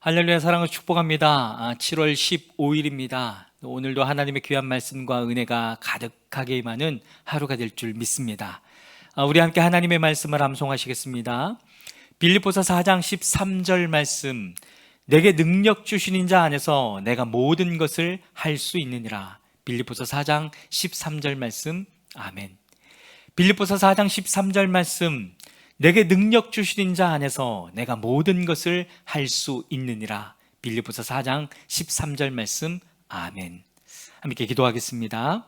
할렐루야, 사랑을 축복합니다. 7월 15일입니다. 오늘도 하나님의 귀한 말씀과 은혜가 가득하게 임하는 하루가 될 줄 믿습니다. 우리 함께 하나님의 말씀을 암송하시겠습니다. 빌립보서 4장 13절 말씀, 내게 능력 주신 자 안에서 내가 모든 것을 할 수 있느니라. 빌립보서 4장 13절 말씀, 아멘. 빌립보서 4장 13절 말씀, 내게 능력 주신 자 안에서 내가 모든 것을 할 수 있느니라. 빌립보서 4장 13절 말씀, 아멘. 함께 기도하겠습니다.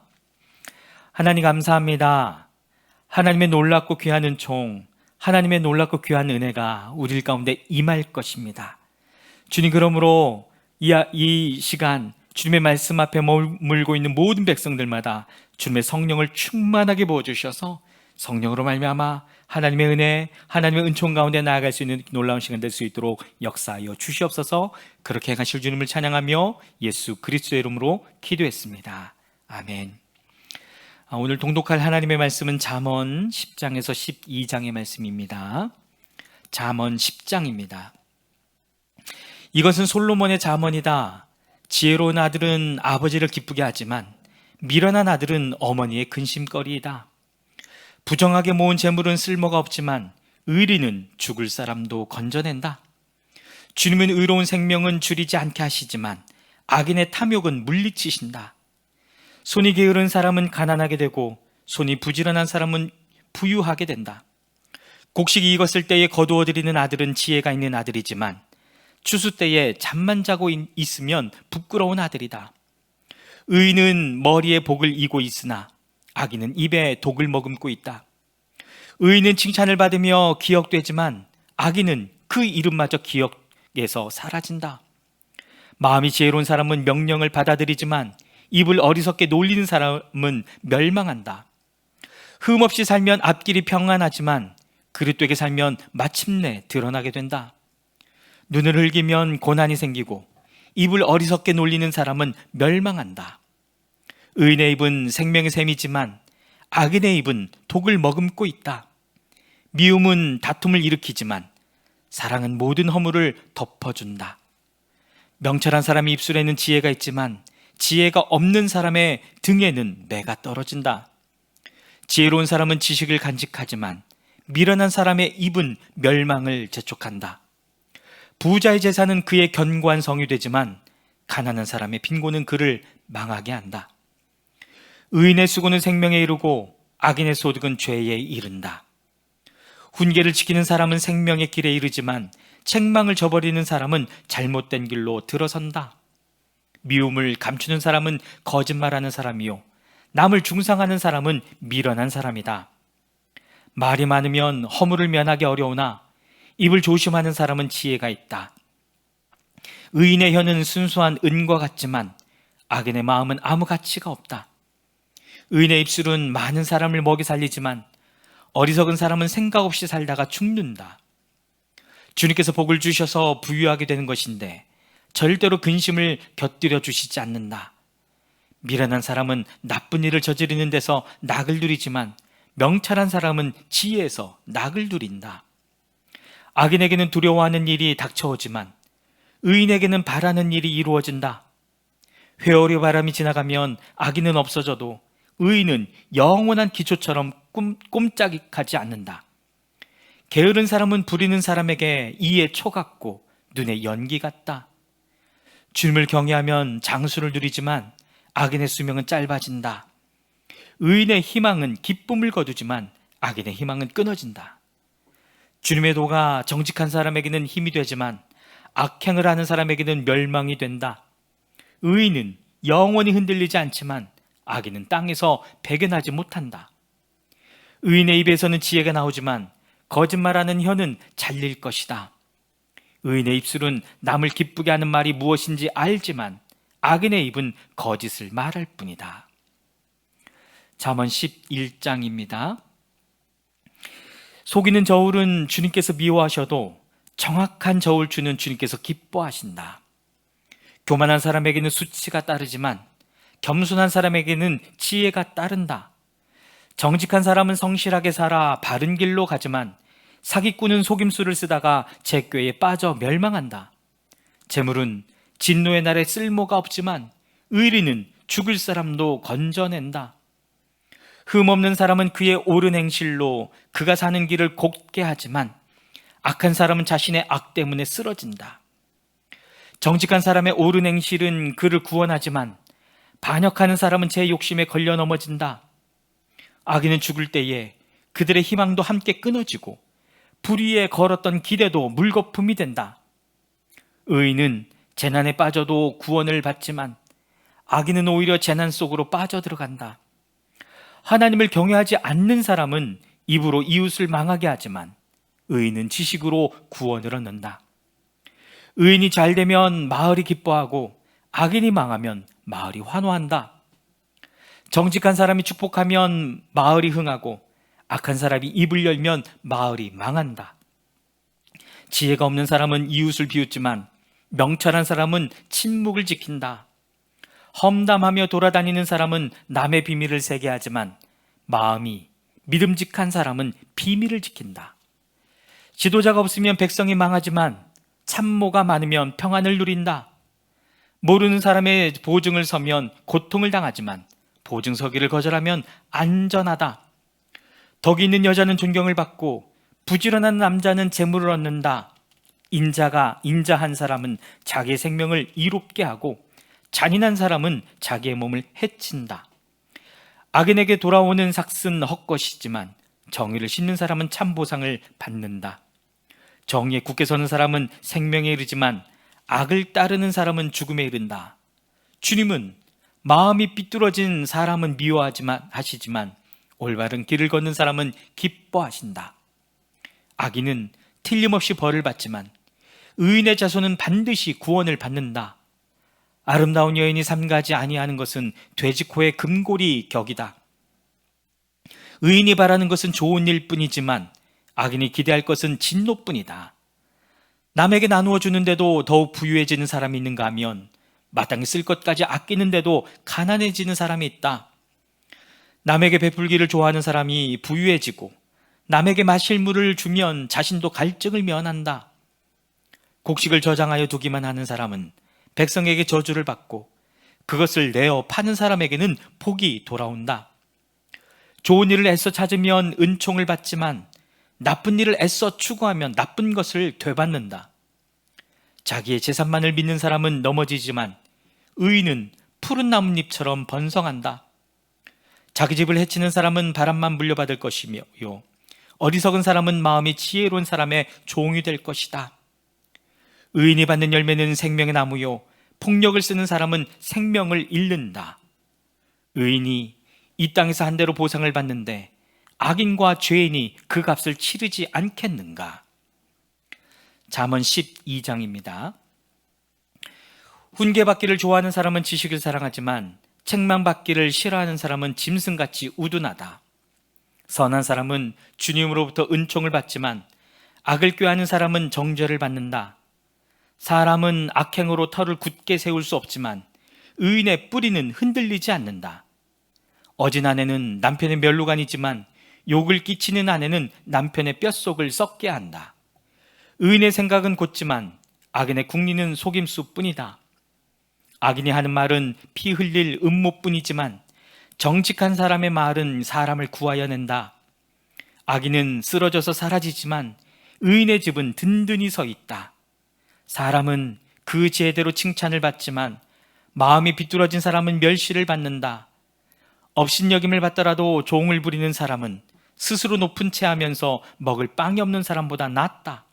하나님 감사합니다. 하나님의 놀랍고 귀한 은총, 하나님의 놀랍고 귀한 은혜가 우리 가운데 임할 것입니다. 주님, 그러므로 이 시간 주님의 말씀 앞에 머물고 있는 모든 백성들마다 주님의 성령을 충만하게 부어주셔서 성령으로 말미암아 하나님의 은혜, 하나님의 은총 가운데 나아갈 수 있는 놀라운 시간 될 수 있도록 역사하여 주시옵소서. 그렇게 행하실 주님을 찬양하며 예수 그리스도의 이름으로 기도했습니다. 아멘. 오늘 동독할 하나님의 말씀은 잠언 10장에서 12장의 말씀입니다. 잠언 10장입니다. 이것은 솔로몬의 잠언이다. 지혜로운 아들은 아버지를 기쁘게 하지만 미련한 아들은 어머니의 근심거리이다. 부정하게 모은 재물은 쓸모가 없지만 의리는 죽을 사람도 건져낸다. 주님은 의로운 생명은 줄이지 않게 하시지만 악인의 탐욕은 물리치신다. 손이 게으른 사람은 가난하게 되고 손이 부지런한 사람은 부유하게 된다. 곡식이 익었을 때에 거두어들이는 아들은 지혜가 있는 아들이지만 추수 때에 잠만 자고 있으면 부끄러운 아들이다. 의인은 머리에 복을 이고 있으나 악인은 입에 독을 머금고 있다. 의인은 칭찬을 받으며 기억되지만 악인은 그 이름마저 기억에서 사라진다. 마음이 지혜로운 사람은 명령을 받아들이지만 입을 어리석게 놀리는 사람은 멸망한다. 흠없이 살면 앞길이 평안하지만 그릇되게 살면 마침내 드러나게 된다. 눈을 흘기면 고난이 생기고 입을 어리석게 놀리는 사람은 멸망한다. 의인의 입은 생명의 샘이지만 악인의 입은 독을 머금고 있다. 미움은 다툼을 일으키지만 사랑은 모든 허물을 덮어준다. 명철한 사람의 입술에는 지혜가 있지만 지혜가 없는 사람의 등에는 매가 떨어진다. 지혜로운 사람은 지식을 간직하지만 미련한 사람의 입은 멸망을 재촉한다. 부자의 재산은 그의 견고한 성이 되지만 가난한 사람의 빈곤은 그를 망하게 한다. 의인의 수고는 생명에 이르고 악인의 소득은 죄에 이른다. 훈계를 지키는 사람은 생명의 길에 이르지만 책망을 저버리는 사람은 잘못된 길로 들어선다. 미움을 감추는 사람은 거짓말하는 사람이요 남을 중상하는 사람은 미련한 사람이다. 말이 많으면 허물을 면하기 어려우나 입을 조심하는 사람은 지혜가 있다. 의인의 혀는 순수한 은과 같지만 악인의 마음은 아무 가치가 없다. 의인의 입술은 많은 사람을 먹이 살리지만 어리석은 사람은 생각 없이 살다가 죽는다. 주님께서 복을 주셔서 부유하게 되는 것인데 절대로 근심을 곁들여 주시지 않는다. 미련한 사람은 나쁜 일을 저지르는 데서 낙을 누리지만 명철한 사람은 지혜에서 낙을 누린다. 악인에게는 두려워하는 일이 닥쳐오지만 의인에게는 바라는 일이 이루어진다. 회오리 바람이 지나가면 악인은 없어져도 의인은 영원한 기초처럼 꼼짝하지 않는다. 게으른 사람은 부리는 사람에게 이에 초 같고 눈에 연기 같다. 주님을 경외하면 장수를 누리지만 악인의 수명은 짧아진다. 의인의 희망은 기쁨을 거두지만 악인의 희망은 끊어진다. 주님의 도가 정직한 사람에게는 힘이 되지만 악행을 하는 사람에게는 멸망이 된다. 의인은 영원히 흔들리지 않지만 악인은 땅에서 배견하지 못한다. 의인의 입에서는 지혜가 나오지만 거짓말하는 혀는 잘릴 것이다. 의인의 입술은 남을 기쁘게 하는 말이 무엇인지 알지만 악인의 입은 거짓을 말할 뿐이다. 잠언 11장입니다. 속이는 저울은 주님께서 미워하셔도 정확한 저울 주는 주님께서 기뻐하신다. 교만한 사람에게는 수치가 따르지만 겸손한 사람에게는 지혜가 따른다. 정직한 사람은 성실하게 살아 바른 길로 가지만 사기꾼은 속임수를 쓰다가 제 꾀에 빠져 멸망한다. 재물은 진노의 날에 쓸모가 없지만 의리는 죽을 사람도 건져낸다. 흠없는 사람은 그의 옳은 행실로 그가 사는 길을 곱게 하지만 악한 사람은 자신의 악 때문에 쓰러진다. 정직한 사람의 옳은 행실은 그를 구원하지만 반역하는 사람은 제 욕심에 걸려 넘어진다. 악인은 죽을 때에 그들의 희망도 함께 끊어지고 불의에 걸었던 기대도 물거품이 된다. 의인은 재난에 빠져도 구원을 받지만 악인은 오히려 재난 속으로 빠져들어간다. 하나님을 경외하지 않는 사람은 입으로 이웃을 망하게 하지만 의인은 지식으로 구원을 얻는다. 의인이 잘 되면 마을이 기뻐하고 악인이 망하면 마을이 환호한다. 정직한 사람이 축복하면 마을이 흥하고 악한 사람이 입을 열면 마을이 망한다. 지혜가 없는 사람은 이웃을 비웃지만 명철한 사람은 침묵을 지킨다. 험담하며 돌아다니는 사람은 남의 비밀을 새게 하지만 마음이 믿음직한 사람은 비밀을 지킨다. 지도자가 없으면 백성이 망하지만 참모가 많으면 평안을 누린다. 모르는 사람의 보증을 서면 고통을 당하지만 보증 서기를 거절하면 안전하다. 덕이 있는 여자는 존경을 받고 부지런한 남자는 재물을 얻는다. 인자한 사람은 자기의 생명을 이롭게 하고 잔인한 사람은 자기의 몸을 해친다. 악인에게 돌아오는 삭은 헛것이지만 정의를 싣는 사람은 참 보상을 받는다. 정의에 굳게 서는 사람은 생명에 이르지만 악을 따르는 사람은 죽음에 이른다. 주님은 마음이 삐뚤어진 사람은 미워하시지만 올바른 길을 걷는 사람은 기뻐하신다. 악인은 틀림없이 벌을 받지만 의인의 자손은 반드시 구원을 받는다. 아름다운 여인이 삼가지 아니하는 것은 돼지코의 금고리 격이다. 의인이 바라는 것은 좋은 일뿐이지만 악인이 기대할 것은 진노뿐이다. 남에게 나누어 주는데도 더욱 부유해지는 사람이 있는가 하면 마땅히 쓸 것까지 아끼는데도 가난해지는 사람이 있다. 남에게 베풀기를 좋아하는 사람이 부유해지고 남에게 마실 물을 주면 자신도 갈증을 면한다. 곡식을 저장하여 두기만 하는 사람은 백성에게 저주를 받고 그것을 내어 파는 사람에게는 복이 돌아온다. 좋은 일을 애써 찾으면 은총을 받지만 나쁜 일을 애써 추구하면 나쁜 것을 되받는다. 자기의 재산만을 믿는 사람은 넘어지지만 의인은 푸른 나뭇잎처럼 번성한다. 자기 집을 해치는 사람은 바람만 물려받을 것이며 어리석은 사람은 마음이 지혜로운 사람의 종이 될 것이다. 의인이 받는 열매는 생명의 나무요 폭력을 쓰는 사람은 생명을 잃는다. 의인이 이 땅에서 한 대로 보상을 받는데 악인과 죄인이 그 값을 치르지 않겠는가? 잠언 12장입니다. 훈계받기를 좋아하는 사람은 지식을 사랑하지만 책망받기를 싫어하는 사람은 짐승같이 우둔하다. 선한 사람은 주님으로부터 은총을 받지만 악을 꾀하는 사람은 정죄를 받는다. 사람은 악행으로 터를 굳게 세울 수 없지만 의인의 뿌리는 흔들리지 않는다. 어진 아내는 남편의 멸루간이지만 욕을 끼치는 아내는 남편의 뼛속을 썩게 한다. 의인의 생각은 곧지만 악인의 궁리는 속임수뿐이다. 악인이 하는 말은 피 흘릴 음모뿐이지만 정직한 사람의 말은 사람을 구하여 낸다. 악인은 쓰러져서 사라지지만 의인의 집은 든든히 서 있다. 사람은 그 제대로 칭찬을 받지만 마음이 비뚤어진 사람은 멸시를 받는다. 업신여김을 받더라도 종을 부리는 사람은 스스로 높은 채 하면서 먹을 빵이 없는 사람보다 낫다.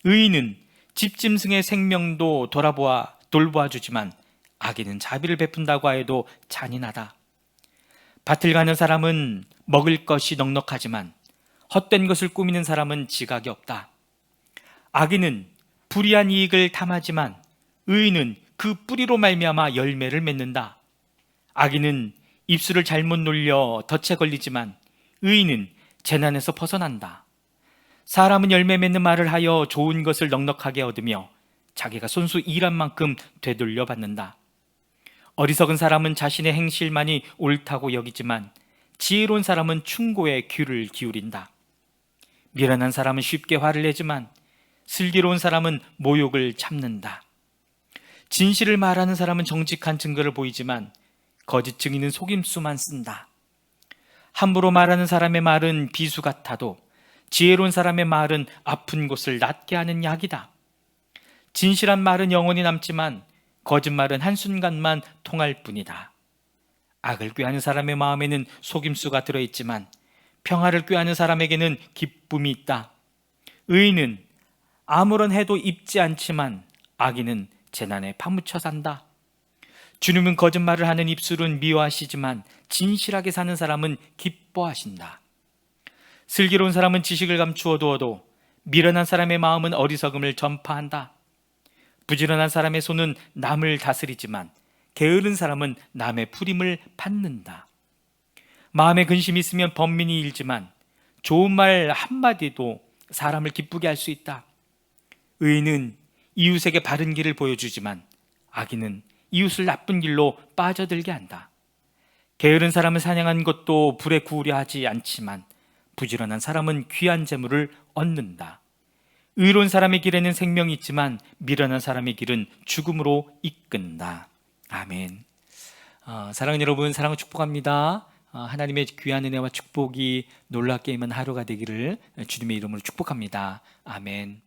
의인은 집짐승의 생명도 돌보아 주지만 악인은 자비를 베푼다고 하여도 잔인하다. 밭을 가는 사람은 먹을 것이 넉넉하지만 헛된 것을 꾸미는 사람은 지각이 없다. 악인은 불의한 이익을 탐하지만 의인은 그 뿌리로 말미암아 열매를 맺는다. 악인은 입술을 잘못 놀려 덫에 걸리지만 의인은 재난에서 벗어난다. 사람은 열매 맺는 말을 하여 좋은 것을 넉넉하게 얻으며 자기가 손수 일한 만큼 되돌려 받는다. 어리석은 사람은 자신의 행실만이 옳다고 여기지만 지혜로운 사람은 충고에 귀를 기울인다. 미련한 사람은 쉽게 화를 내지만 슬기로운 사람은 모욕을 참는다. 진실을 말하는 사람은 정직한 증거를 보이지만 거짓 증인은 속임수만 쓴다. 함부로 말하는 사람의 말은 비수 같아도 지혜로운 사람의 말은 아픈 곳을 낫게 하는 약이다. 진실한 말은 영원히 남지만 거짓말은 한순간만 통할 뿐이다. 악을 꾀하는 사람의 마음에는 속임수가 들어있지만 평화를 꾀하는 사람에게는 기쁨이 있다. 의인은 아무런 해도 입지 않지만 악인은 재난에 파묻혀 산다. 주님은 거짓말을 하는 입술은 미워하시지만 진실하게 사는 사람은 기뻐하신다. 슬기로운 사람은 지식을 감추어 두어도 미련한 사람의 마음은 어리석음을 전파한다. 부지런한 사람의 손은 남을 다스리지만 게으른 사람은 남의 풀임을 받는다. 마음에 근심이 있으면 번민이 일지만 좋은 말 한마디도 사람을 기쁘게 할 수 있다. 의인은 이웃에게 바른 길을 보여주지만 악인은 이웃을 나쁜 길로 빠져들게 한다. 게으른 사람은 사냥한 것도 불에 구우려 하지 않지만 부지런한 사람은 귀한 재물을 얻는다. 의로운 사람의 길에는 생명이 있지만 미련한 사람의 길은 죽음으로 이끈다. 아멘. 사랑하는 여러분, 사랑을 축복합니다. 하나님의 귀한 은혜와 축복이 놀랍게 임한 하루가 되기를 주님의 이름으로 축복합니다. 아멘.